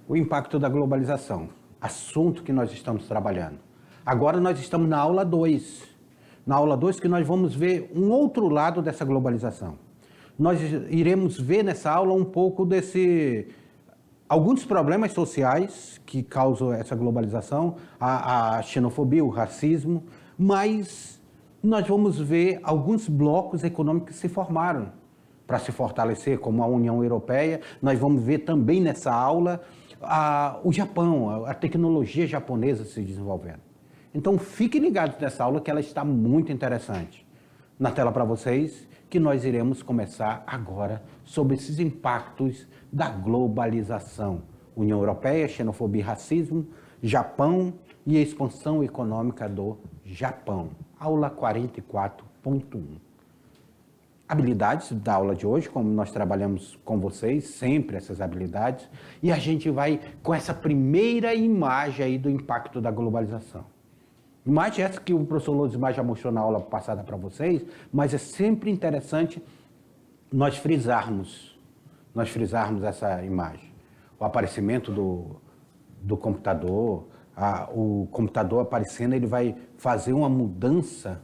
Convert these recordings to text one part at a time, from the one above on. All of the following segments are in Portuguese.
o impacto da globalização, assunto que nós estamos trabalhando. Agora nós estamos na aula 2. Na aula 2 que nós vamos ver um outro lado dessa globalização. Nós iremos ver nessa aula um pouco alguns problemas sociais que causam essa globalização, a xenofobia, o racismo, mas nós vamos ver alguns blocos econômicos que se formaram para se fortalecer, como a União Europeia. Nós vamos ver também nessa aula o Japão, a tecnologia japonesa se desenvolvendo. Então fiquem ligados nessa aula que ela está muito interessante. Na tela para vocês, que nós iremos começar agora sobre esses impactos da globalização. União Europeia, xenofobia e racismo, Japão e a expansão econômica do Japão. Aula 44.1. Habilidades da aula de hoje, como nós trabalhamos com vocês, sempre essas habilidades, e a gente vai com essa primeira imagem aí do impacto da globalização. Imagem essa que o professor Losimar já mostrou na aula passada para vocês, mas é sempre interessante nós frisarmos essa imagem. O aparecimento do computador, o computador aparecendo, ele vai fazer uma mudança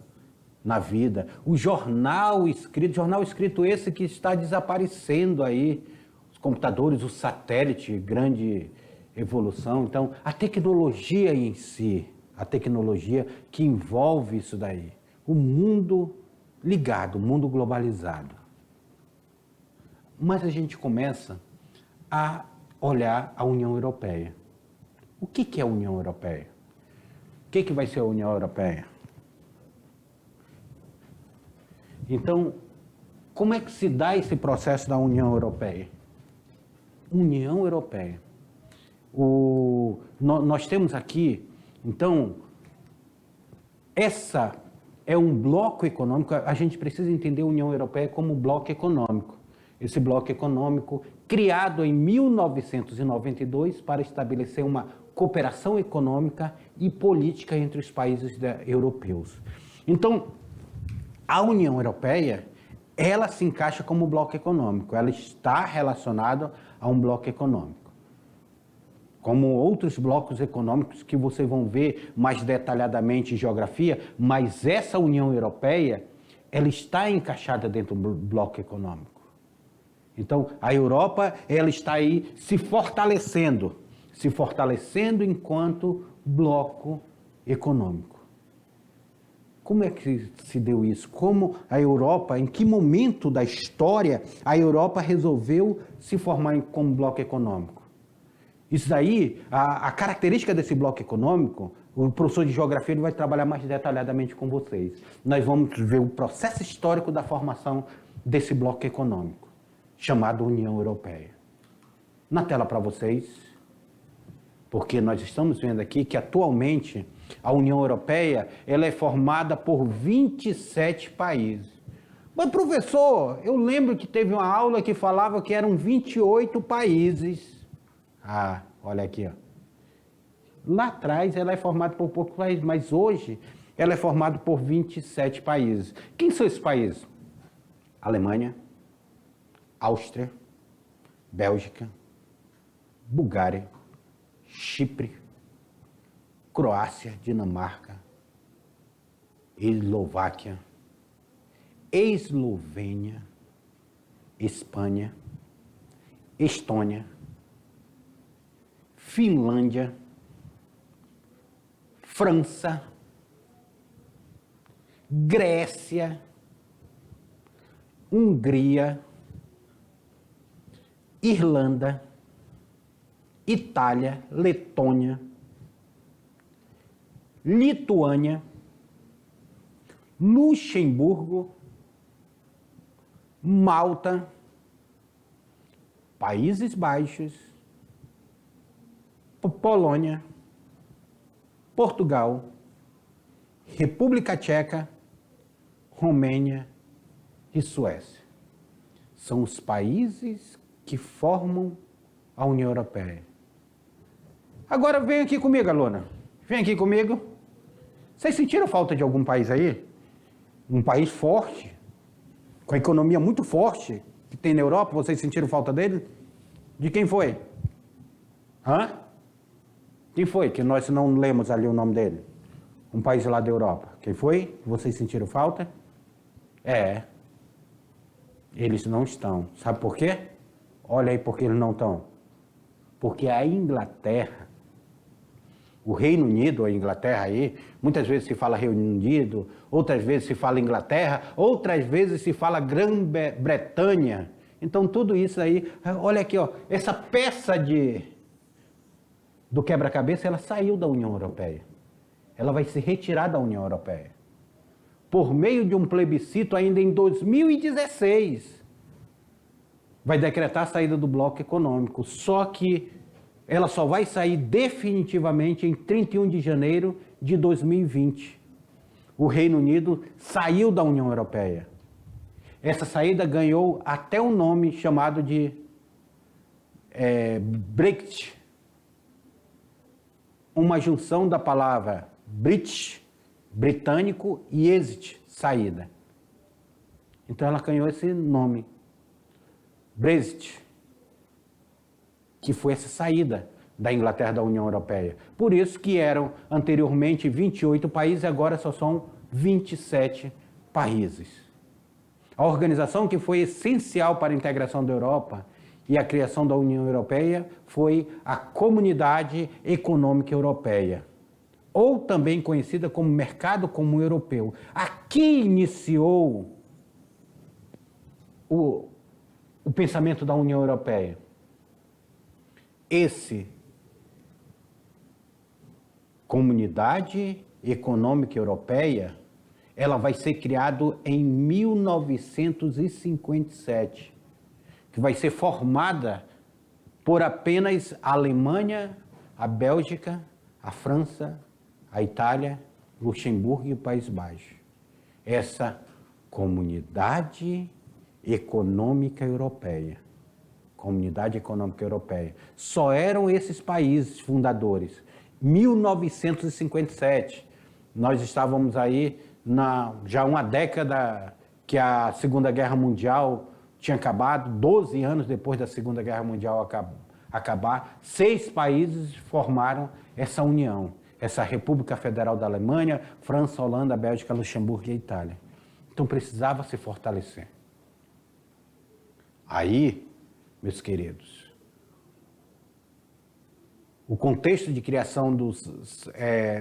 na vida. O jornal escrito esse que está desaparecendo aí, os computadores, o satélite, grande evolução. Então, a tecnologia em si, a tecnologia que envolve isso daí, o mundo ligado, o mundo globalizado. Mas a gente começa a olhar a União Europeia. O que é a União Europeia? O que vai ser a União Europeia? Então, como é que se dá esse processo da União Europeia? União Europeia. Nós temos aqui, então, essa é um bloco econômico. A gente precisa entender a União Europeia como bloco econômico. Esse bloco econômico criado em 1992 para estabelecer uma cooperação econômica e política entre os países europeus. Então, a União Europeia, ela se encaixa como bloco econômico, ela está relacionada a um bloco econômico. Como outros blocos econômicos que vocês vão ver mais detalhadamente em geografia, mas essa União Europeia, ela está encaixada dentro do bloco econômico. Então, a Europa, ela está aí se fortalecendo enquanto bloco econômico. Como é que se deu isso? Como a Europa, em que momento da história a Europa resolveu se formar como bloco econômico? Isso daí, a característica desse bloco econômico, o professor de geografia ele vai trabalhar mais detalhadamente com vocês. Nós vamos ver o processo histórico da formação desse bloco econômico, chamado União Europeia. Na tela para vocês, porque nós estamos vendo aqui que atualmente a União Europeia ela é formada por 27 países. Mas, professor, eu lembro que teve uma aula que falava que eram 28 países. Ah, olha aqui, ó. Lá atrás ela é formada por poucos países, mas hoje ela é formada por 27 países. Quem são esses países? Alemanha, Áustria, Bélgica, Bulgária, Chipre, Croácia, Dinamarca, Eslováquia, Eslovênia, Espanha, Estônia, Finlândia, França, Grécia, Hungria, Irlanda, Itália, Letônia, Lituânia, Luxemburgo, Malta, Países Baixos, Polônia, Portugal, República Tcheca, Romênia e Suécia. São os países que formam a União Europeia. Agora vem aqui comigo, aluna. Vem aqui comigo. Vocês sentiram falta de algum país aí? Um país forte, com a economia muito forte, que tem na Europa, vocês sentiram falta dele? De quem foi? Hã? Quem foi que nós não lemos ali o nome dele? Um país lá da Europa. Quem foi? Vocês sentiram falta? Eles não estão. Sabe por quê? Olha aí por que eles não estão. Porque a Inglaterra, o Reino Unido, a Inglaterra aí, muitas vezes se fala Reino Unido, outras vezes se fala Inglaterra, outras vezes se fala Grã-Bretanha. Então tudo isso aí, olha aqui, ó, essa peça do quebra-cabeça, ela saiu da União Europeia. Ela vai se retirar da União Europeia. Por meio de um plebiscito ainda em 2016, vai decretar a saída do bloco econômico. Só que ela só vai sair definitivamente em 31 de janeiro de 2020. O Reino Unido saiu da União Europeia. Essa saída ganhou até um nome chamado de Brexit. Uma junção da palavra British, britânico, e exit, saída. Então ela ganhou esse nome, Brexit, que foi essa saída da Inglaterra da União Europeia. Por isso que eram anteriormente 28 países, agora só são 27 países. A organização que foi essencial para a integração da Europa e a criação da União Europeia foi a Comunidade Econômica Europeia, ou também conhecida como Mercado Comum Europeu. Aqui iniciou o pensamento da União Europeia. Esse Comunidade Econômica Europeia, ela vai ser criada em 1957, que vai ser formada por apenas a Alemanha, a Bélgica, a França, a Itália, Luxemburgo e o País Baixo. Essa Comunidade Econômica Europeia. Comunidade Econômica Europeia. Só eram esses países fundadores. 1957. Nós estávamos aí já uma década que a Segunda Guerra Mundial tinha acabado, 12 anos depois da Segunda Guerra Mundial acabar, 6 países formaram essa união. Essa República Federal da Alemanha, França, Holanda, Bélgica, Luxemburgo e a Itália. Então precisava se fortalecer. Aí, meus queridos, o contexto de criação do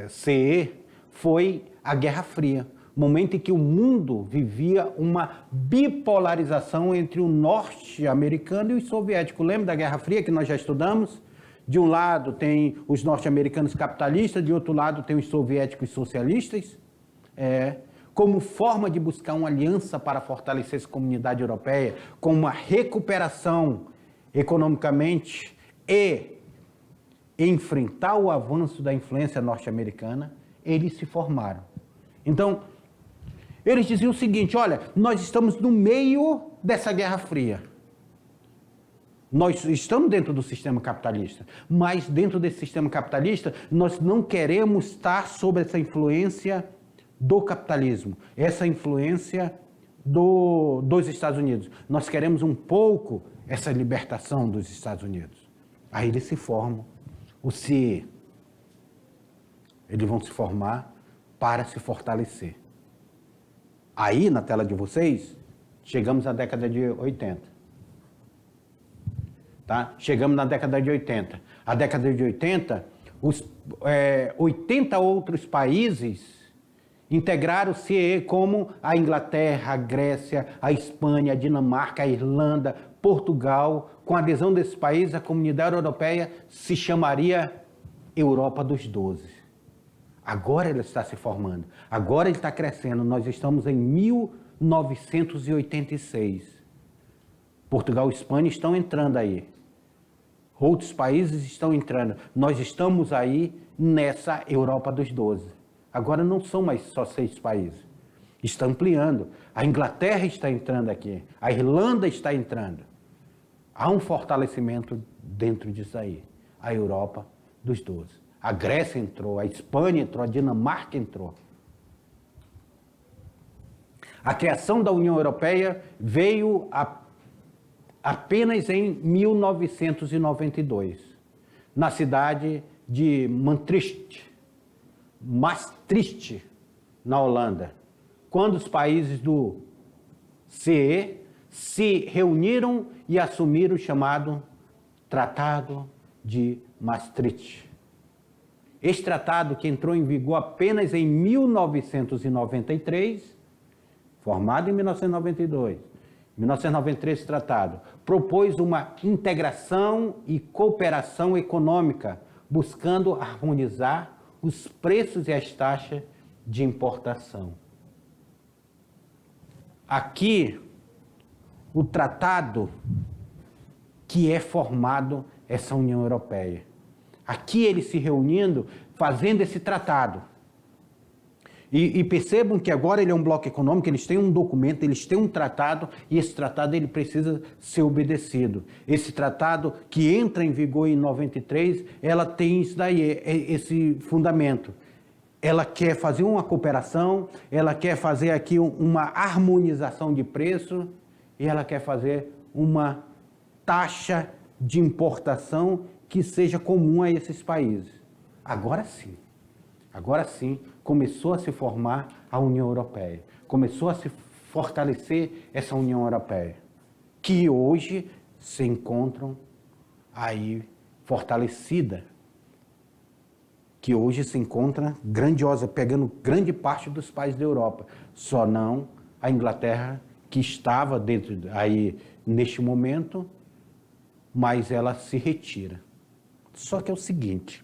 CE foi a Guerra Fria, momento em que o mundo vivia uma bipolarização entre o norte-americano e o soviético. Lembra da Guerra Fria que nós já estudamos? De um lado tem os norte-americanos capitalistas, de outro lado tem os soviéticos socialistas. Como forma de buscar uma aliança para fortalecer essa comunidade europeia, com uma recuperação economicamente e enfrentar o avanço da influência norte-americana, eles se formaram. Então, eles diziam o seguinte: olha, nós estamos no meio dessa Guerra Fria. Nós estamos dentro do sistema capitalista, mas dentro desse sistema capitalista, nós não queremos estar sob essa influência do capitalismo, essa influência dos Estados Unidos. Nós queremos um pouco essa libertação dos Estados Unidos. Aí eles se formam, o CIE. Eles vão se formar para se fortalecer. Aí, na tela de vocês, chegamos à década de 80. Tá? Chegamos na década de 80. A década de 80, 80 outros países integraram o CIE, como a Inglaterra, a Grécia, a Espanha, a Dinamarca, a Irlanda, Portugal. Com a adesão desses países, a comunidade europeia se chamaria Europa dos 12. Agora ela está se formando, agora ele está crescendo. Nós estamos em 1986. Portugal e Espanha estão entrando aí. Outros países estão entrando. Nós estamos aí nessa Europa dos 12. Agora não são mais só 6 países. Está ampliando. A Inglaterra está entrando aqui. A Irlanda está entrando. Há um fortalecimento dentro disso aí. A Europa dos 12. A Grécia entrou, a Espanha entrou, a Dinamarca entrou. A criação da União Europeia veio apenas em 1992. na cidade de Maastricht, na Holanda, quando os países do CE se reuniram e assumiram o chamado Tratado de Maastricht. Este tratado, que entrou em vigor apenas em 1993, formado em 1992, 1993 esse tratado, propôs uma integração e cooperação econômica, buscando harmonizar os preços e as taxas de importação. Aqui, o tratado que é formado essa União Europeia. Aqui eles se reunindo, fazendo esse tratado. E percebam que agora ele é um bloco econômico, eles têm um documento, eles têm um tratado, e esse tratado ele precisa ser obedecido. Esse tratado que entra em vigor em 93, ela tem isso daí, esse fundamento. Ela quer fazer uma cooperação, ela quer fazer aqui uma harmonização de preço, e ela quer fazer uma taxa de importação que seja comum a esses países. Agora sim, começou a se formar a União Europeia, começou a se fortalecer essa União Europeia, que hoje se encontram aí fortalecida, que hoje se encontra grandiosa, pegando grande parte dos países da Europa, só não a Inglaterra, que estava dentro aí neste momento, mas ela se retira. Só que é o seguinte,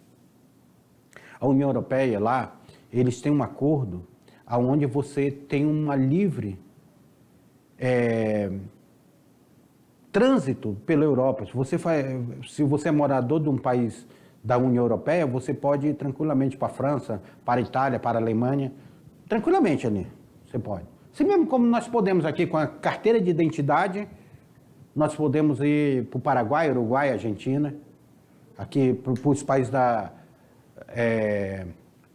a União Europeia lá, eles têm um acordo onde você tem uma livre trânsito pela Europa. Se você é morador de um país da União Europeia, você pode ir tranquilamente para a França, para a Itália, para a Alemanha, tranquilamente ali, você pode. Assim mesmo como nós podemos aqui com a carteira de identidade, nós podemos ir para o Paraguai, Uruguai, Argentina, aqui para os países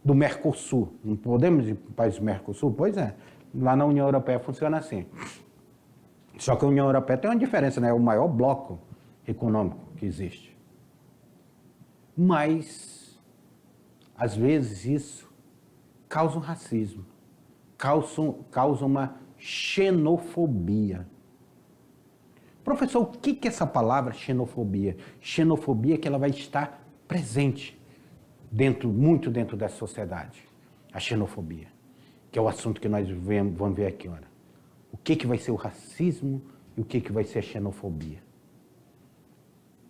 do Mercosul. Não podemos ir para o país do Mercosul? Pois é, lá na União Europeia funciona assim. Só que a União Europeia tem uma diferença, né? É o maior bloco econômico que existe. Mas, às vezes, isso causa um racismo, causa uma xenofobia. Professor, o que é essa palavra xenofobia? Xenofobia é que ela vai estar presente muito dentro da sociedade. A xenofobia, que é o assunto que nós vamos ver aqui, olha. O que vai ser o racismo e o que vai ser a xenofobia?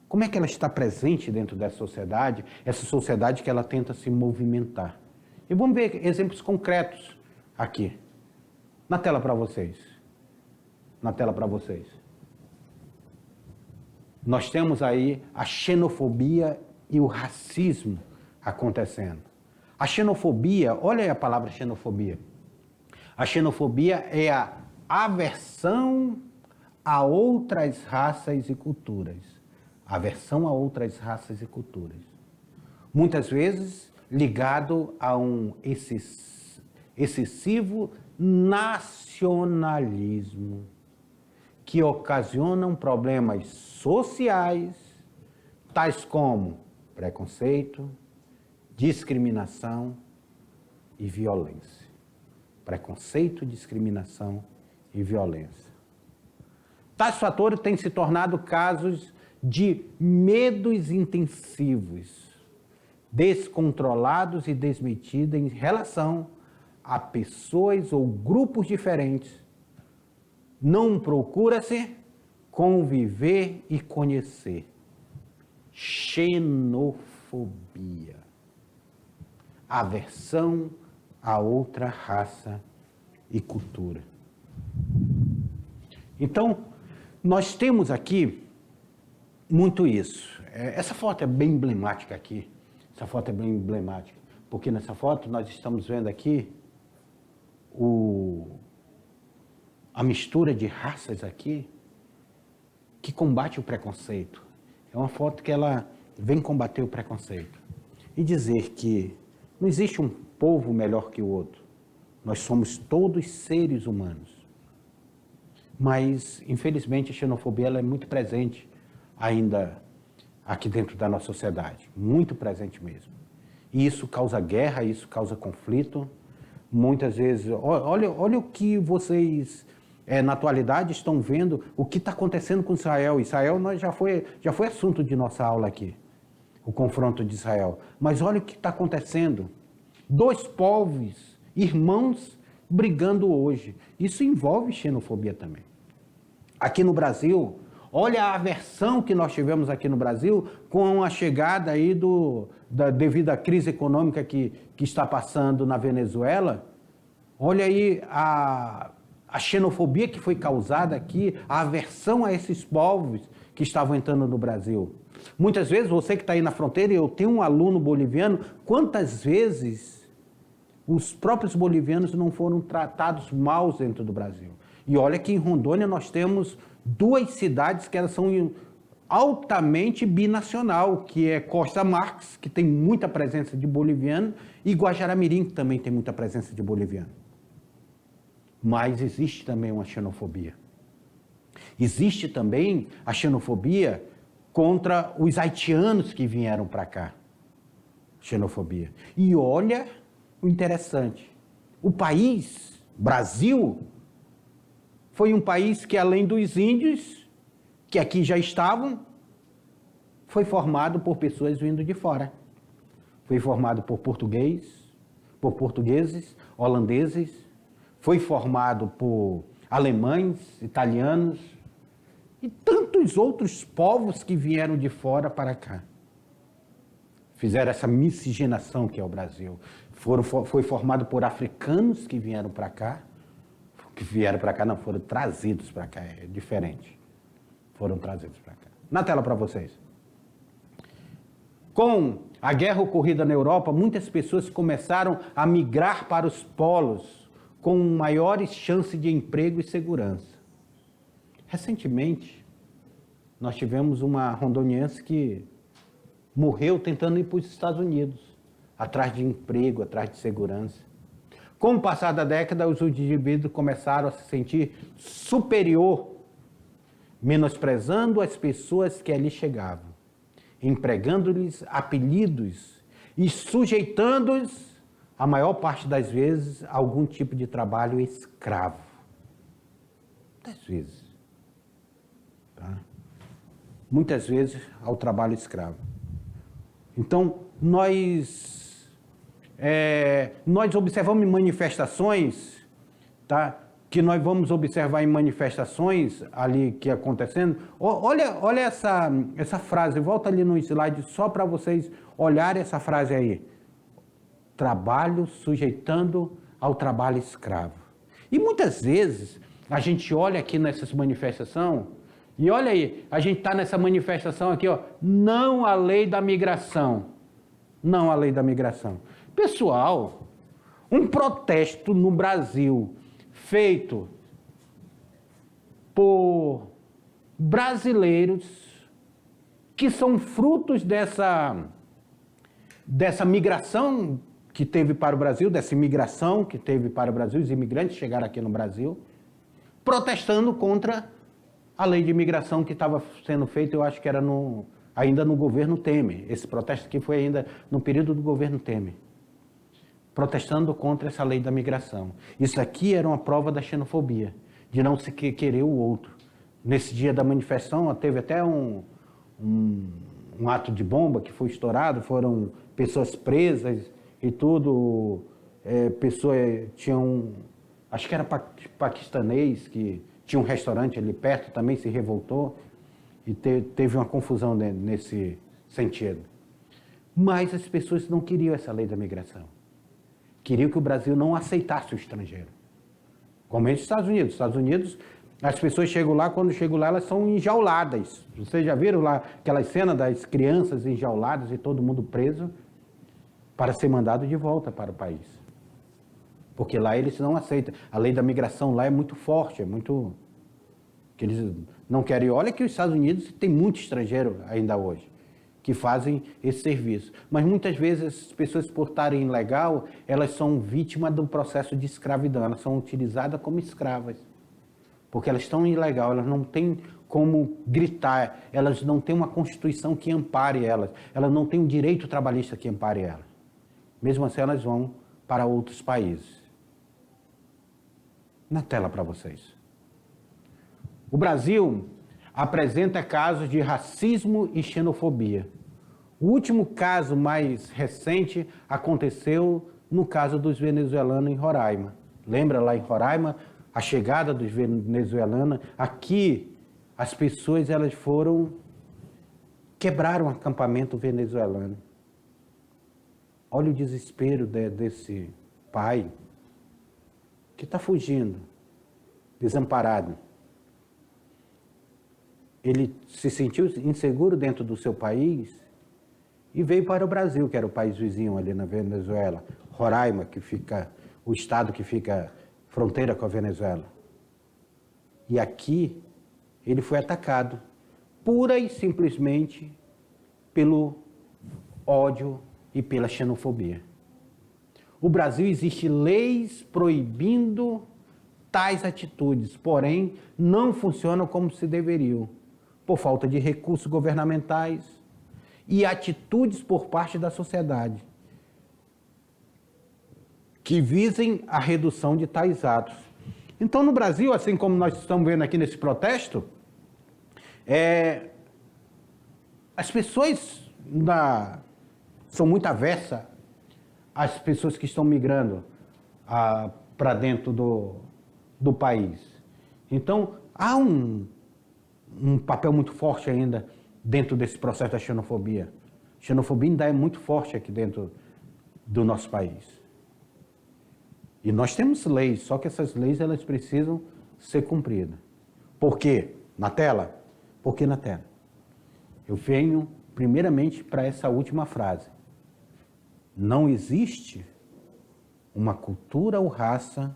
Como é que ela está presente dentro da sociedade, essa sociedade que ela tenta se movimentar? E vamos ver exemplos concretos aqui, na tela para vocês. Na tela para vocês. Nós temos aí a xenofobia e o racismo acontecendo. A xenofobia, olha aí a palavra xenofobia. A xenofobia é a aversão a outras raças e culturas. Aversão a outras raças e culturas. Muitas vezes ligado a um excessivo nacionalismo, que ocasionam problemas sociais, tais como preconceito, discriminação e violência. Preconceito, discriminação e violência. Tais fatores têm se tornado casos de medos intensivos, descontrolados e desmedidos em relação a pessoas ou grupos diferentes. Não procura-se conviver e conhecer. Xenofobia. Aversão a outra raça e cultura. Então, nós temos aqui muito isso. Essa foto é bem emblemática aqui. Essa foto é bem emblemática. Porque nessa foto nós estamos vendo aqui a mistura de raças aqui que combate o preconceito. É uma foto que ela vem combater o preconceito. E dizer que não existe um povo melhor que o outro. Nós somos todos seres humanos. Mas, infelizmente, a xenofobia ela é muito presente ainda aqui dentro da nossa sociedade, muito presente mesmo. E isso causa guerra, isso causa conflito. Muitas vezes, olha o que vocês, na atualidade, estão vendo, o que está acontecendo com Israel. Israel já foi assunto de nossa aula aqui, o confronto de Israel. Mas olha o que está acontecendo. Dois povos, irmãos, brigando hoje. Isso envolve xenofobia também. Aqui no Brasil, olha a aversão que nós tivemos aqui no Brasil com a chegada aí devido à crise econômica que está passando na Venezuela. Olha aí a xenofobia que foi causada aqui, a aversão a esses povos que estavam entrando no Brasil. Muitas vezes, você que está aí na fronteira, eu tenho um aluno boliviano, quantas vezes os próprios bolivianos não foram tratados mal dentro do Brasil? E olha que em Rondônia nós temos duas cidades que elas são altamente binacional, que é Costa Marques, que tem muita presença de boliviano, e Guajará-Mirim, que também tem muita presença de boliviano. Mas existe também uma xenofobia. Existe também a xenofobia contra os haitianos que vieram para cá. Xenofobia. E olha o interessante. O país, Brasil, foi um país que, além dos índios, que aqui já estavam, foi formado por pessoas vindo de fora. Foi formado por portugueses, holandeses, foi formado por alemães, italianos e tantos outros povos que vieram de fora para cá. Fizeram essa miscigenação que é o Brasil. Foi formado por africanos que vieram para cá, não, foram trazidos para cá, é diferente. Foram trazidos para cá. Na tela para vocês. Com a guerra ocorrida na Europa, muitas pessoas começaram a migrar para os polos com maiores chances de emprego e segurança. Recentemente, nós tivemos uma rondoniense que morreu tentando ir para os Estados Unidos, atrás de emprego, atrás de segurança. Com o passar da década, os indivíduos começaram a se sentir superior, menosprezando as pessoas que ali chegavam, empregando-lhes apelidos e sujeitando-os, a maior parte das vezes, a algum tipo de trabalho escravo. Muitas vezes. Tá? Muitas vezes ao trabalho escravo. Então, nós observamos em manifestações, tá? Que nós vamos observar em manifestações ali que acontecendo. Olha essa frase, volta ali no slide só para vocês olharem essa frase aí. Trabalho sujeitando ao trabalho escravo. E muitas vezes a gente olha aqui nessas manifestações, e olha aí, a gente está nessa manifestação aqui, ó, não à lei da migração. Não à lei da migração. Pessoal, um protesto no Brasil feito por brasileiros que são frutos dessa migração que teve para o Brasil, dessa imigração que teve para o Brasil, os imigrantes chegaram aqui no Brasil, protestando contra a lei de imigração que estava sendo feita, eu acho que era ainda no governo Temer. Esse protesto aqui foi ainda no período do governo Temer. Protestando contra essa lei da migração. Isso aqui era uma prova da xenofobia, de não se querer o outro. Nesse dia da manifestação, teve até um ato de bomba que foi estourado, foram pessoas presas e tudo. Acho que era paquistanês, que tinha um restaurante ali perto, também se revoltou e teve uma confusão nesse sentido. Mas as pessoas não queriam essa lei da migração. Queriam que o Brasil não aceitasse o estrangeiro. Como nos Estados Unidos. Nos Estados Unidos, as pessoas chegam lá, quando chegam lá, elas são enjauladas. Vocês já viram lá aquelas cenas das crianças enjauladas e todo mundo preso para ser mandado de volta para o país? Porque lá eles não aceitam. A lei da migração lá é muito forte, é muito... que eles não querem. Olha que os Estados Unidos tem muito estrangeiro ainda hoje que fazem esse serviço. Mas muitas vezes as pessoas, por estarem ilegal, elas são vítimas do processo de escravidão. Elas são utilizadas como escravas. porque elas estão ilegais, elas não têm como gritar, elas não têm uma Constituição que ampare elas não têm um direito trabalhista que ampare elas. Mesmo assim, elas vão para outros países. Na tela para vocês. O Brasil apresenta casos de racismo e xenofobia. O último caso mais recente aconteceu no caso dos venezuelanos em Roraima. Lembra lá em Roraima, a chegada dos venezuelanos? Aqui, as pessoas elas quebraram o acampamento venezuelano. Olha o desespero desse pai que está fugindo, desamparado. Ele se sentiu inseguro dentro do seu país e veio para o Brasil, que era o país vizinho ali na Venezuela, Roraima, que fica, o estado que fica fronteira com a Venezuela. E aqui ele foi atacado, pura e simplesmente pelo ódio e pela xenofobia. No Brasil existem leis proibindo tais atitudes, porém não funcionam como se deveriam, por falta de recursos governamentais e atitudes por parte da sociedade que visem a redução de tais atos. Então, no Brasil, assim como nós estamos vendo aqui nesse protesto, as pessoas são muito aversas às pessoas que estão migrando para dentro do país. Então, há um papel muito forte ainda dentro desse processo da xenofobia. A xenofobia ainda é muito forte aqui dentro do nosso país. E nós temos leis, só que essas leis elas precisam ser cumpridas. Por quê? Na tela? Por que na tela? Eu venho primeiramente para essa última frase. Não existe uma cultura ou raça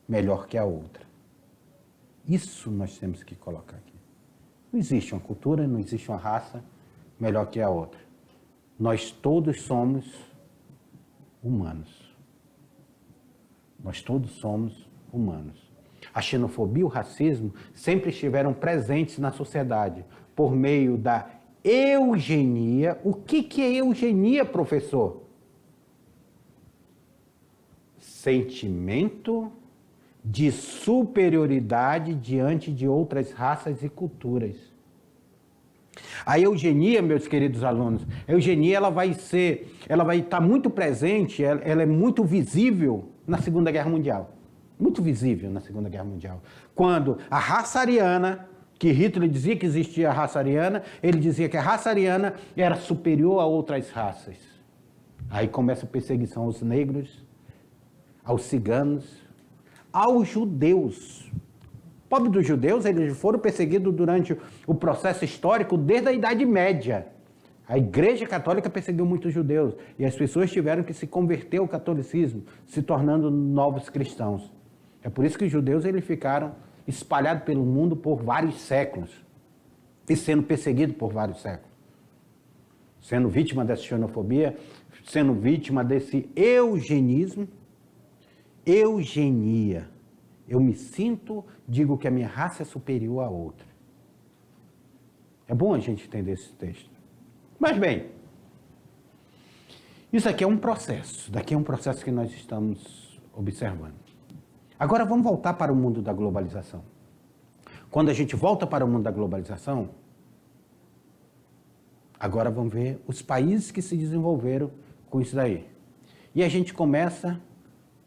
melhor que a outra. Isso nós temos que colocar aqui. Não existe uma cultura, não existe uma raça melhor que a outra. Nós todos somos humanos. Nós todos somos humanos. A xenofobia e o racismo sempre estiveram presentes na sociedade por meio da eugenia. O que é eugenia, professor? Sentimento de superioridade diante de outras raças e culturas. A eugenia, meus queridos alunos, a eugenia ela vai estar muito presente, ela é muito visível na Segunda Guerra Mundial. Muito visível na Segunda Guerra Mundial. Quando a raça ariana, que Hitler dizia que existia a raça ariana, ele dizia que a raça ariana era superior a outras raças. Aí começa a perseguição aos negros, aos ciganos, aos judeus. Pobre dos judeus, eles foram perseguidos durante o processo histórico desde a Idade Média. A Igreja Católica perseguiu muitos judeus e as pessoas tiveram que se converter ao catolicismo, se tornando novos cristãos. É por isso que os judeus eles ficaram espalhados pelo mundo por vários séculos e sendo perseguidos por vários séculos. Sendo vítima dessa xenofobia, sendo vítima desse eugenismo. Eugenia. Eu me digo que a minha raça é superior à outra. É bom a gente entender esse texto. Mas bem, isso aqui é um processo. Daqui é um processo que nós estamos observando. Agora vamos voltar para o mundo da globalização. Quando a gente volta para o mundo da globalização, agora vamos ver os países que se desenvolveram com isso daí. E a gente começa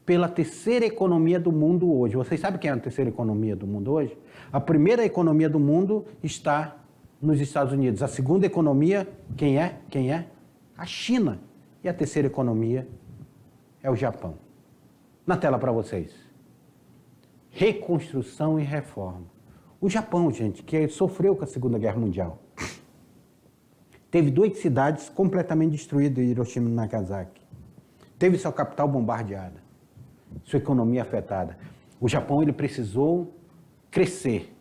pela terceira economia do mundo hoje. Vocês sabem quem é a terceira economia do mundo hoje? A primeira economia do mundo está nos Estados Unidos. A segunda economia, quem é? Quem é? A China. E a terceira economia é o Japão. Na tela para vocês. Reconstrução e reforma. O Japão, gente, que sofreu com a Segunda Guerra Mundial. Teve 2 cidades completamente destruídas, Hiroshima e Nagasaki. Teve sua capital bombardeada. Sua economia afetada. O Japão ele precisou crescer.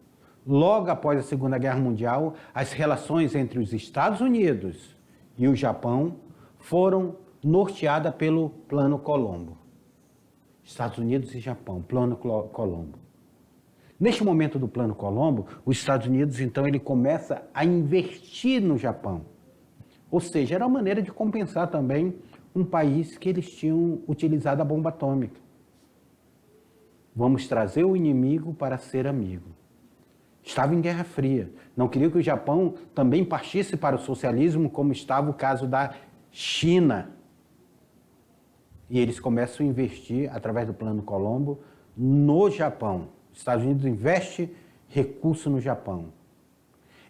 Logo após a Segunda Guerra Mundial, as relações entre os Estados Unidos e o Japão foram norteadas pelo Plano Colombo. Estados Unidos e Japão, Plano Colombo. Neste momento do Plano Colombo, os Estados Unidos, então, ele começa a investir no Japão. Ou seja, era uma maneira de compensar também um país que eles tinham utilizado a bomba atômica. Vamos trazer o inimigo para ser amigo. Estava em Guerra Fria. Não queria que o Japão também partisse para o socialismo, como estava o caso da China. E eles começam a investir, através do Plano Colombo, no Japão. Os Estados Unidos investe recurso no Japão.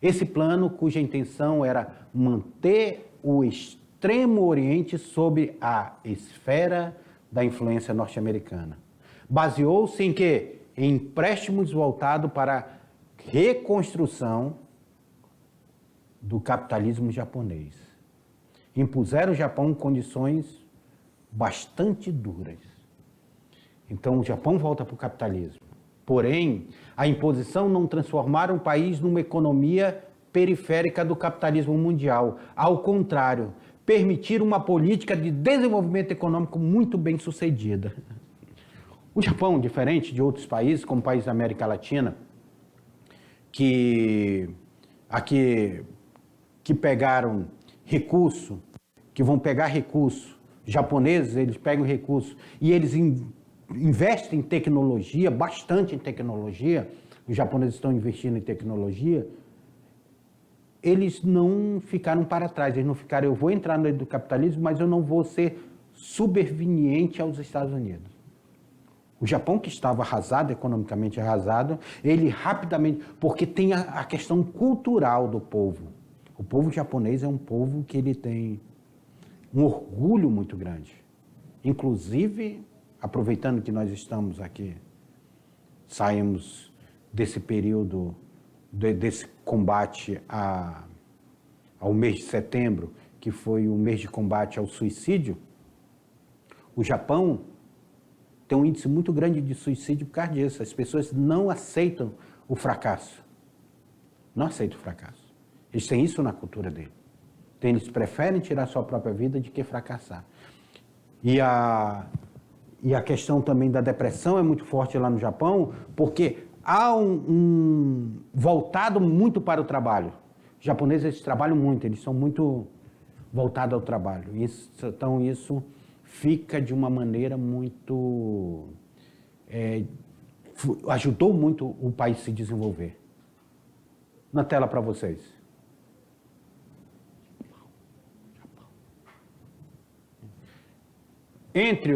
Esse plano, cuja intenção era manter o Extremo Oriente sob a esfera da influência norte-americana. Baseou-se em quê? Em empréstimos voltados para a reconstrução do capitalismo japonês. Impuseram ao Japão condições bastante duras. Então, o Japão volta para o capitalismo. Porém, a imposição não transformaram o país numa economia periférica do capitalismo mundial. Ao contrário, permitiram uma política de desenvolvimento econômico muito bem sucedida. O Japão, diferente de outros países, como países da América Latina, que pegaram recurso, que vão pegar recurso, japoneses, eles pegam recurso e eles investem em tecnologia, bastante em tecnologia, os japoneses estão investindo em tecnologia, eles não ficaram para trás, eles não ficaram, eu vou entrar no meio do capitalismo, mas eu não vou ser subserviente aos Estados Unidos. O Japão, que estava arrasado, economicamente arrasado, ele rapidamente, porque tem a questão cultural do povo. O povo japonês é um povo que ele tem um orgulho muito grande. Inclusive, aproveitando que nós estamos aqui, saímos desse período, desse combate ao mês de setembro, que foi o mês de combate ao suicídio, o Japão tem um índice muito grande de suicídio por causa disso. As pessoas não aceitam o fracasso. Não aceitam o fracasso. Eles têm isso na cultura deles. Então, eles preferem tirar sua própria vida do que fracassar. E a questão também da depressão é muito forte lá no Japão, porque há voltado muito para o trabalho. Os japoneses, eles trabalham muito, eles são muito voltados ao trabalho. Então, isso fica de uma maneira muito... ajudou muito o país a se desenvolver. Na tela para vocês. Entre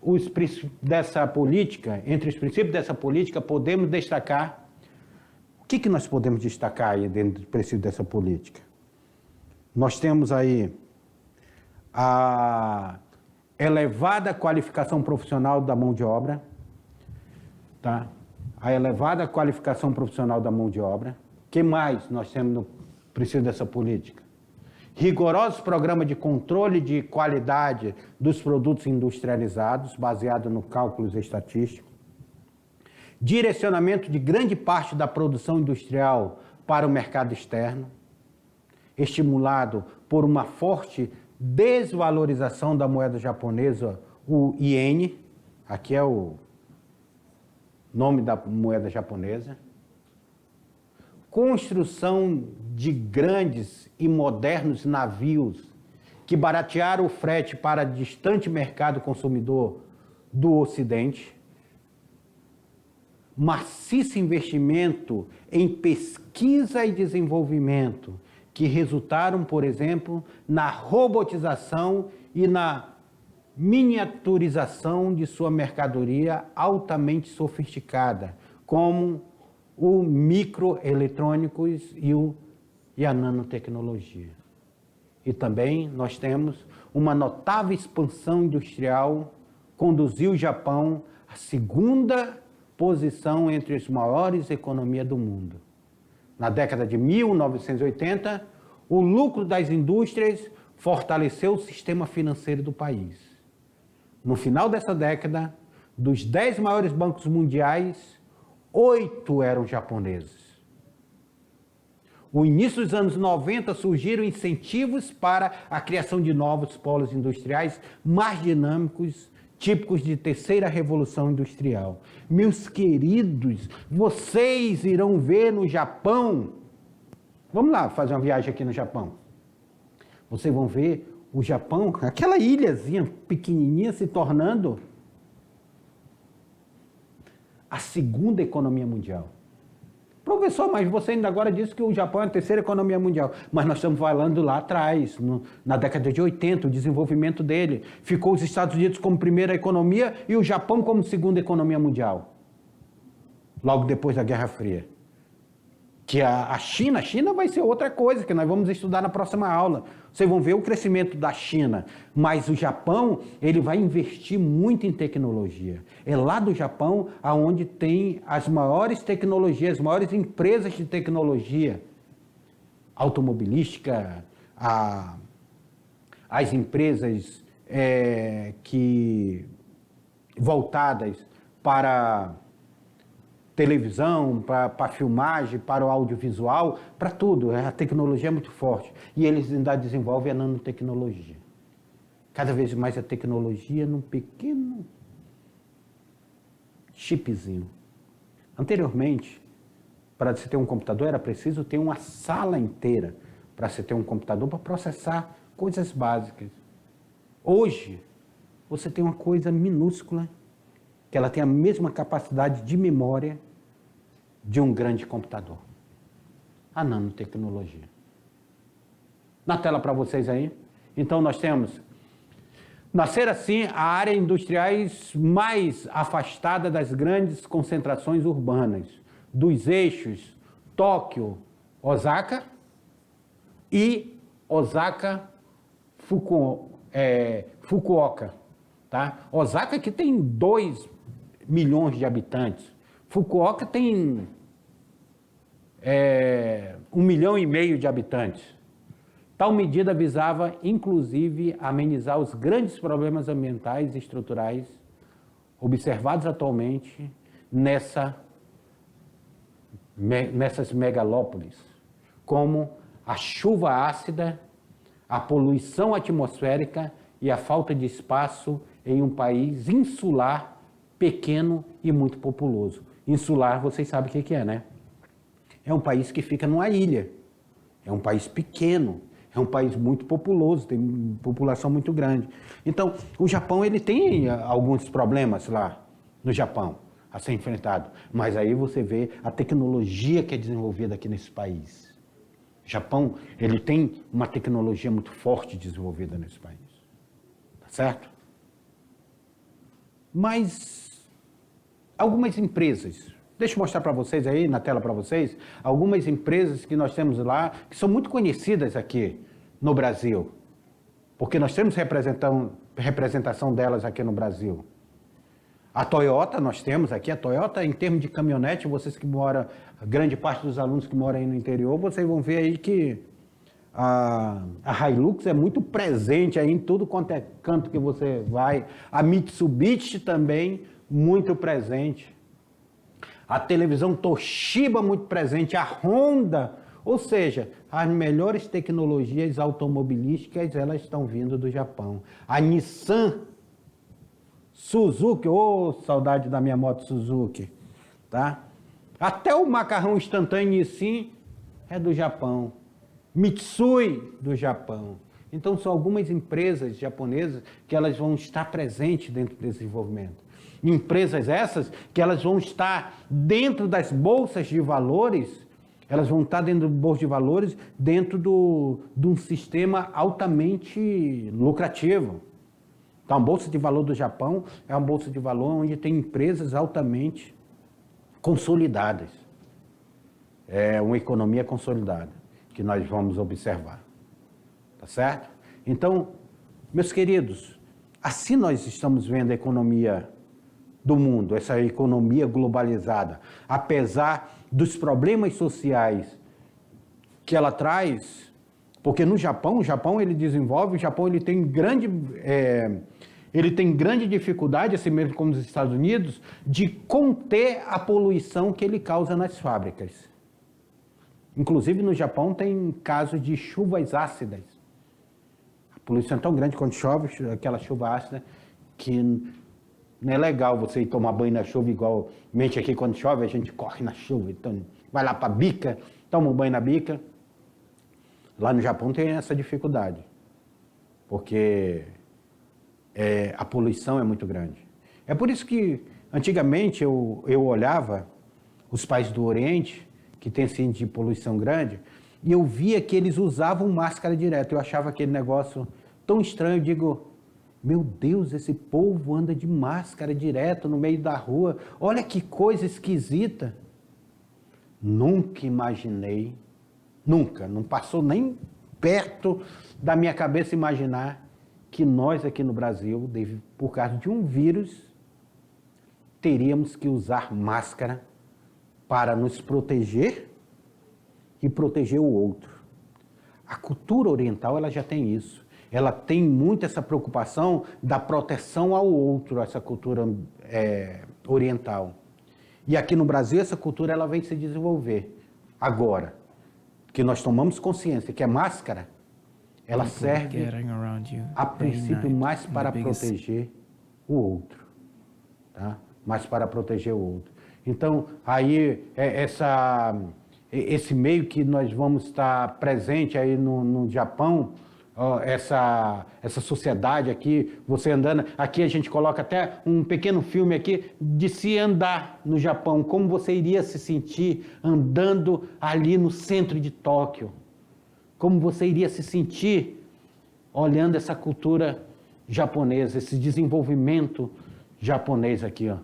os princípios dessa política, podemos destacar... O que nós podemos destacar aí dentro do princípio dessa política? Nós temos aí a elevada qualificação profissional da mão de obra, tá? A elevada qualificação profissional da mão de obra. O que mais nós temos no princípio dessa política? Rigorosos programas de controle de qualidade dos produtos industrializados, baseado no cálculos estatísticos. Direcionamento de grande parte da produção industrial para o mercado externo, estimulado por uma forte desvalorização da moeda japonesa, o iene, aqui é o nome da moeda japonesa. Construção de grandes e modernos navios que baratearam o frete para distante mercado consumidor do Ocidente. Maciço investimento em pesquisa e desenvolvimento, que resultaram, por exemplo, na robotização e na miniaturização de sua mercadoria altamente sofisticada, como o microeletrônicos e a nanotecnologia. E também nós temos uma notável expansão industrial, conduziu o Japão à segunda posição entre as maiores economias do mundo. Na década de 1980, o lucro das indústrias fortaleceu o sistema financeiro do país. No final dessa década, dos 10 maiores bancos mundiais, 8 eram japoneses. No início dos anos 90, surgiram incentivos para a criação de novos polos industriais mais dinâmicos, típicos de terceira revolução industrial. Meus queridos, vocês irão ver no Japão. Vamos lá fazer uma viagem aqui no Japão. Vocês vão ver o Japão, aquela ilhazinha pequenininha se tornando a segunda economia mundial. Professor, mas você ainda agora disse que o Japão é a terceira economia mundial. Mas nós estamos falando lá atrás, na década de 80, o desenvolvimento dele. Ficou os Estados Unidos como primeira economia e o Japão como segunda economia mundial. Logo depois da Guerra Fria. Que a China vai ser outra coisa, que nós vamos estudar na próxima aula. Vocês vão ver o crescimento da China. Mas o Japão, ele vai investir muito em tecnologia. É lá do Japão onde tem as maiores tecnologias, as maiores empresas de tecnologia. Automobilística, as empresas voltadas para televisão, para filmagem, para o audiovisual, para tudo. A tecnologia é muito forte. E eles ainda desenvolvem a nanotecnologia. Cada vez mais a tecnologia num pequeno chipzinho. Anteriormente, para se ter um computador, era preciso ter uma sala inteira para se ter um computador para processar coisas básicas. Hoje, você tem uma coisa minúscula, que ela tem a mesma capacidade de memória de um grande computador. A nanotecnologia. Na tela para vocês aí. Então nós temos, nascer assim, a área industriais mais afastada das grandes concentrações urbanas, dos eixos Tóquio, Osaka e Osaka, Fukuoka. Tá? Osaka que tem 2 milhões de habitantes. Fukuoka tem 1,5 milhão de habitantes. Tal medida visava, inclusive, amenizar os grandes problemas ambientais e estruturais observados atualmente nessas megalópolis, como a chuva ácida, a poluição atmosférica e a falta de espaço em um país insular, pequeno e muito populoso. Insular, vocês sabem o que é, né? É um país que fica numa ilha. É um país pequeno. É um país muito populoso, tem população muito grande. Então, o Japão, ele tem alguns problemas lá no Japão a ser enfrentado. Mas aí você vê a tecnologia que é desenvolvida aqui nesse país. O Japão, ele tem uma tecnologia muito forte desenvolvida nesse país. Tá certo? Mas algumas empresas, deixa eu mostrar para vocês aí, na tela para vocês, algumas empresas que nós temos lá, que são muito conhecidas aqui no Brasil, porque nós temos representação delas aqui no Brasil. A Toyota, nós temos aqui, a Toyota em termos de caminhonete, vocês que moram, grande parte dos alunos que moram aí no interior, vocês vão ver aí que a Hilux é muito presente aí em tudo quanto é canto que você vai. A Mitsubishi também, muito presente. A televisão Toshiba, muito presente. A Honda, ou seja, as melhores tecnologias automobilísticas, elas estão vindo do Japão. A Nissan, Suzuki, saudade da minha moto Suzuki, tá? Até o macarrão instantâneo Nissin é do Japão. Mitsui, do Japão. Então, são algumas empresas japonesas que elas vão estar presentes dentro desse desenvolvimento. Empresas essas que elas vão estar dentro das bolsas de valores, elas vão estar dentro do bolsa de valores, dentro de um sistema altamente lucrativo. Então, a Bolsa de Valor do Japão é uma bolsa de valor onde tem empresas altamente consolidadas. É uma economia consolidada que nós vamos observar. Tá certo? Então, meus queridos, assim nós estamos vendo a economia do mundo, essa economia globalizada, apesar dos problemas sociais que ela traz, porque no Japão, o Japão ele desenvolve, o Japão ele tem grande dificuldade, assim mesmo como os Estados Unidos, de conter a poluição que ele causa nas fábricas. Inclusive no Japão tem casos de chuvas ácidas. A poluição é tão grande quando chove, aquela chuva ácida, que Não é legal você ir tomar banho na chuva igual mente aqui quando chove, a gente corre na chuva, então vai lá para a bica, toma um banho na bica. Lá no Japão tem essa dificuldade, porque a poluição é muito grande. É por isso que antigamente eu olhava os países do Oriente, que tem esse índice de poluição grande, e eu via que eles usavam máscara direto. Eu achava aquele negócio tão estranho, eu digo, meu Deus, esse povo anda de máscara direto no meio da rua, olha que coisa esquisita. Nunca imaginei, nunca, não passou nem perto da minha cabeça imaginar que nós aqui no Brasil, por causa de um vírus, teríamos que usar máscara para nos proteger e proteger o outro. A cultura oriental, ela já tem isso. Ela tem muito essa preocupação da proteção ao outro, essa cultura oriental. E aqui no Brasil, essa cultura ela vem se desenvolver. Agora, que nós tomamos consciência que a máscara, ela serve, a princípio, mais para proteger o outro. Tá? Mais para proteger o outro. Então, aí, esse meio que nós vamos estar presente aí no Japão, essa sociedade aqui, você andando, aqui a gente coloca até um pequeno filme aqui de se andar no Japão, como você iria se sentir andando ali no centro de Tóquio, como você iria se sentir olhando essa cultura japonesa, esse desenvolvimento japonês aqui, ó.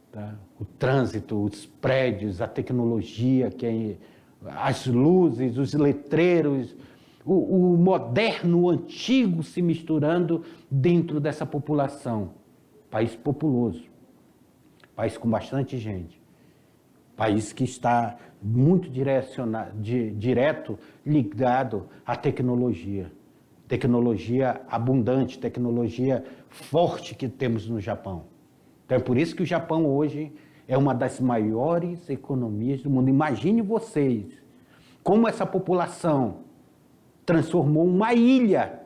Tá? O trânsito, os prédios, a tecnologia, as luzes, os letreiros, o moderno, o antigo se misturando dentro dessa população. País populoso, país com bastante gente, país que está muito direto ligado à tecnologia. Tecnologia abundante, tecnologia forte que temos no Japão. Então é por isso que o Japão hoje é uma das maiores economias do mundo. Imagine vocês como essa população transformou uma ilha,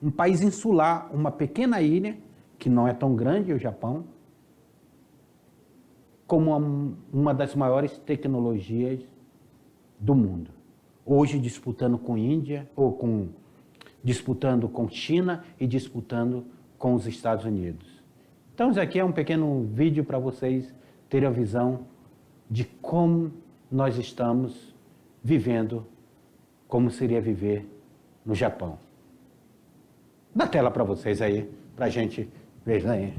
um país insular, uma pequena ilha, que não é tão grande, o Japão, como uma das maiores tecnologias do mundo. Hoje disputando com Índia, disputando com China e disputando com os Estados Unidos. Então, isso aqui é um pequeno vídeo para vocês terem a visão de como nós estamos vivendo, como seria viver no Japão. Dá tela para vocês aí, para a gente ver aí.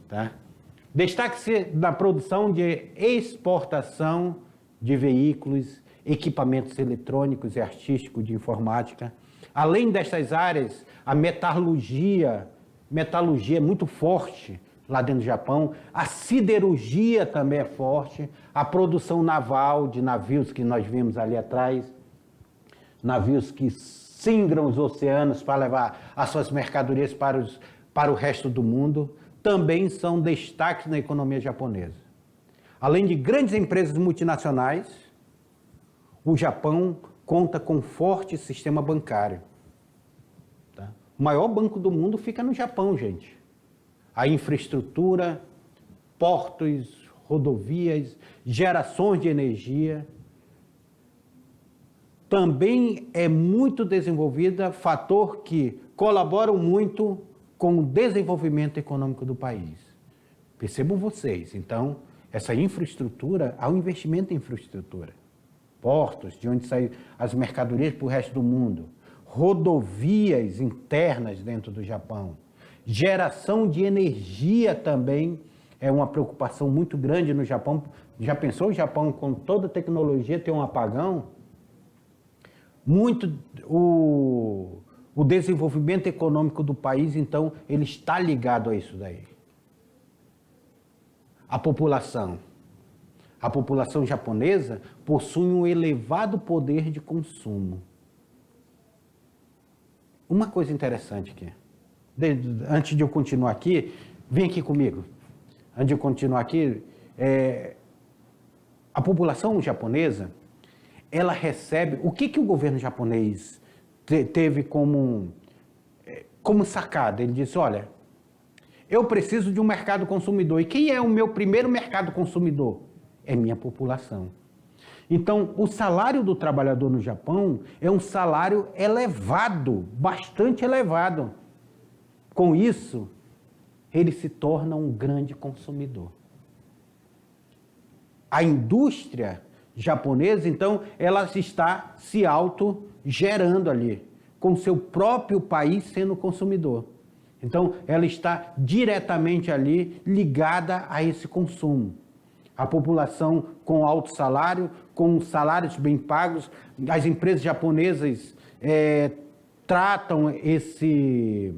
Tá? Destaque-se na produção de exportação de veículos, equipamentos eletrônicos e artísticos de informática. Além destas áreas, a metalurgia é muito forte lá dentro do Japão, a siderurgia também é forte, a produção naval de navios que nós vimos ali atrás, navios que singram os oceanos para levar as suas mercadorias para o resto do mundo, também são destaques na economia japonesa. Além de grandes empresas multinacionais, o Japão conta com um forte sistema bancário. Tá? O maior banco do mundo fica no Japão, gente. A infraestrutura, portos, rodovias, gerações de energia, também é muito desenvolvida, fator que colabora muito com o desenvolvimento econômico do país. Percebam vocês, então, essa infraestrutura, há um investimento em infraestrutura. Portos, de onde saem as mercadorias para o resto do mundo, rodovias internas dentro do Japão, geração de energia também é uma preocupação muito grande no Japão. Já pensou o Japão com toda a tecnologia ter um apagão? O desenvolvimento econômico do país, então, ele está ligado a isso daí. A população japonesa possui um elevado poder de consumo. Uma coisa interessante aqui, antes de eu continuar aqui, vem aqui comigo. Antes de eu continuar aqui, a população japonesa, ela recebe, o que o governo japonês teve como sacada? Ele disse, olha, Eu preciso de um mercado consumidor. E quem é o meu primeiro mercado consumidor? É minha população. Então, o salário do trabalhador no Japão é um salário elevado, bastante elevado. Com isso, ele se torna um grande consumidor. A indústria japonesa, então, ela está se autogerando ali, com seu próprio país sendo consumidor. Então, ela está diretamente ali ligada a esse consumo. A população com alto salário, com salários bem pagos, as empresas japonesas tratam esse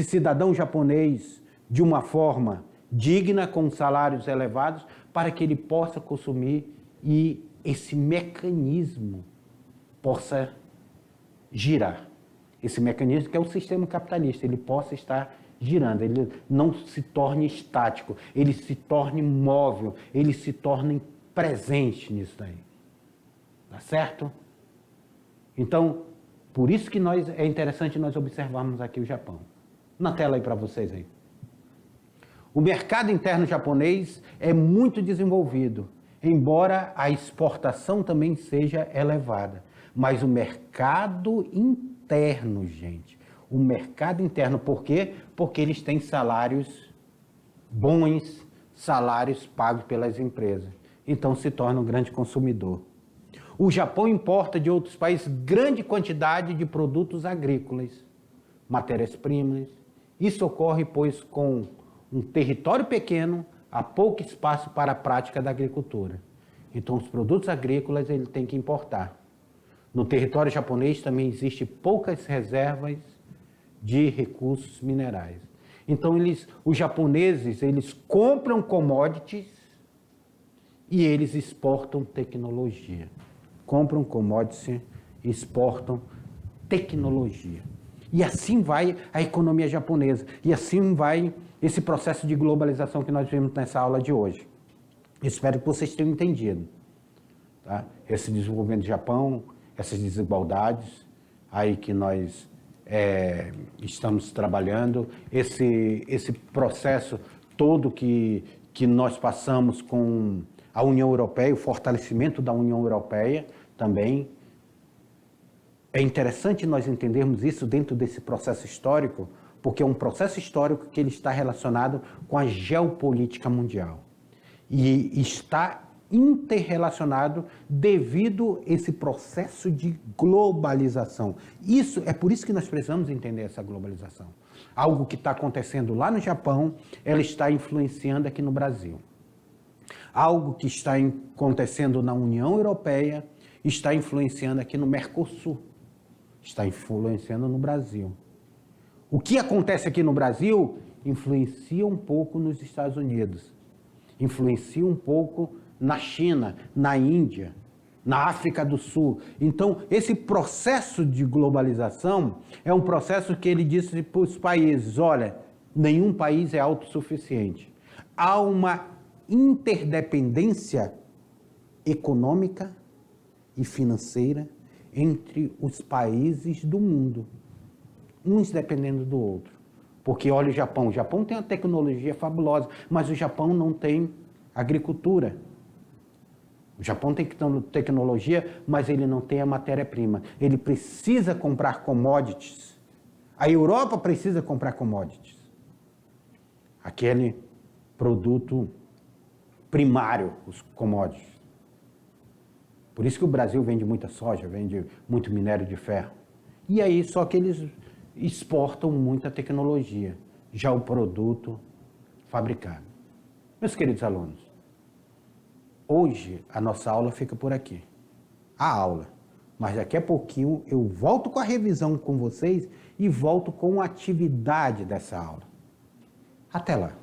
cidadão japonês de uma forma digna, com salários elevados, para que ele possa consumir e esse mecanismo possa girar. Esse mecanismo que é o sistema capitalista, ele possa estar girando, ele não se torne estático, ele se torne móvel, ele se torne presente nisso daí. Tá certo? Então, por isso que é interessante nós observarmos aqui o Japão. Na tela aí para vocês aí. O mercado interno japonês é muito desenvolvido, embora a exportação também seja elevada. Mas o mercado interno, gente, o mercado interno, por quê? Porque eles têm salários bons, salários pagos pelas empresas. Então se torna um grande consumidor. O Japão importa de outros países grande quantidade de produtos agrícolas, matérias-primas. Isso ocorre, pois, com um território pequeno, há pouco espaço para a prática da agricultura. Então, os produtos agrícolas ele tem que importar. No território japonês também existe poucas reservas de recursos minerais. Então, os japoneses, eles compram commodities e eles exportam tecnologia. Compram commodities e exportam tecnologia. E assim vai a economia japonesa. E assim vai esse processo de globalização que nós vimos nessa aula de hoje. Espero que vocês tenham entendido. Tá? Esse desenvolvimento do Japão, essas desigualdades aí que nós estamos trabalhando, esse processo todo que nós passamos com a União Europeia, o fortalecimento da União Europeia também. É interessante nós entendermos isso dentro desse processo histórico, porque é um processo histórico que ele está relacionado com a geopolítica mundial. E está interrelacionado devido a esse processo de globalização. É por isso que nós precisamos entender essa globalização. Algo que está acontecendo lá no Japão, ela está influenciando aqui no Brasil. Algo que está acontecendo na União Europeia está influenciando aqui no Mercosul, está influenciando no Brasil. O que acontece aqui no Brasil influencia um pouco nos Estados Unidos, influencia um pouco na China, na Índia, na África do Sul. Então, esse processo de globalização é um processo que ele disse para os países, olha, nenhum país é autossuficiente. Há uma interdependência econômica e financeira entre os países do mundo, uns dependendo do outro. Porque olha o Japão tem uma tecnologia fabulosa, mas o Japão não tem agricultura. O Japão tem tecnologia, mas ele não tem a matéria-prima. Ele precisa comprar commodities. A Europa precisa comprar commodities. Aquele produto primário, os commodities. Por isso que o Brasil vende muita soja, vende muito minério de ferro. E aí, só que eles exportam muita tecnologia, já o produto fabricado. Meus queridos alunos, hoje a nossa aula fica por aqui. A aula. Mas daqui a pouquinho eu volto com a revisão com vocês e volto com a atividade dessa aula. Até lá.